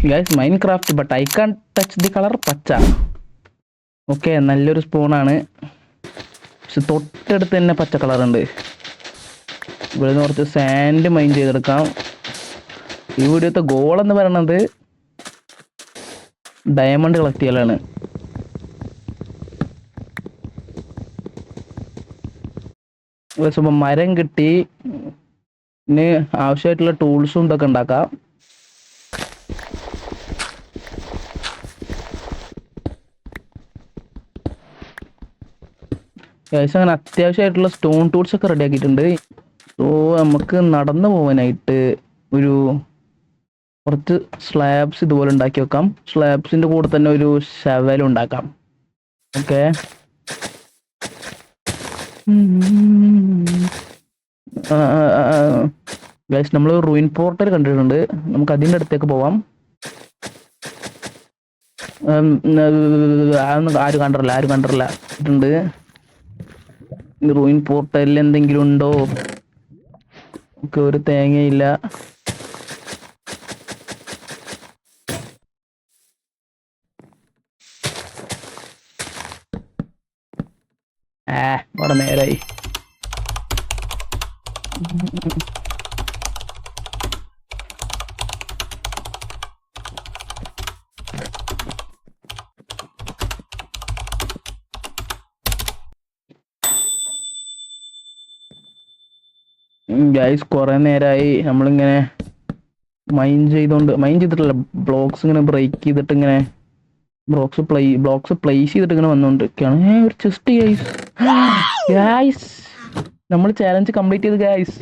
Guys Minecraft but I can touch the colour പച്ച. Okay, നല്ലൊരു സ്പൂണാണ്, പക്ഷെ തൊട്ടടുത്ത് തന്നെ പച്ച കളറുണ്ട്. ഇവിടെ നിന്ന് കുറച്ച് സാൻഡ് മൈൻ ചെയ്തെടുക്കാം. ഈ വീഡിയോത്തെ ഗോൾ എന്ന് പറയുന്നത് ഡയമണ്ട് കളക്ട് ചെയ്യലാണ്. മരം കിട്ടി, ഇനി ആവശ്യമായിട്ടുള്ള ടൂൾസും ഇതൊക്കെ ഉണ്ടാക്കാം. ഏകദേശം അങ്ങനെ അത്യാവശ്യമായിട്ടുള്ള സ്റ്റോൺ ടൂൾസ് ഒക്കെ റെഡി ആക്കിയിട്ടുണ്ട്. സോ നമുക്ക് നടന്നു പോകാനായിട്ട് ഒരു കുറച്ച് സ്ലാബ്സ് ഇതുപോലെ ഉണ്ടാക്കി വെക്കാം. സ്ലാബ്സിന്റെ കൂടെ തന്നെ ഒരു ഷവലും ഉണ്ടാക്കാം. ഓക്കെ, ഗൈസ് നമ്മൾ റൂയിൻ പോർട്ടൽ കണ്ടിട്ടുണ്ട്, നമുക്ക് അതിൻ്റെ അടുത്തേക്ക് പോവാം. ആരും കണ്ടിട്ടില്ല ഉണ്ട്. റൂയിൻ പോർട്ടലിൽ എന്തെങ്കിലും ഉണ്ടോ? നമുക്ക് ഒരു തേങ്ങയില്ല. അവിടെ നേരായി. ഗൈസ് കുറെ നേരമായി നമ്മളിങ്ങനെ മൈൻ ചെയ്തിട്ടില്ല, ബ്ലോക്സ് ഇങ്ങനെ ബ്രേക്ക് ചെയ്തിട്ട് ഇങ്ങനെ ബ്ലോക്സ് പ്ലേസ് ചെയ്തിട്ട് ഇങ്ങനെ വന്നുകൊണ്ടിരിക്കുകയാണ്. ഒരു ചെസ്റ്റ് ഗൈസ്, നമ്മൾ ചാലഞ്ച് കംപ്ലീറ്റ് ചെയ്ത് ഗൈസ്.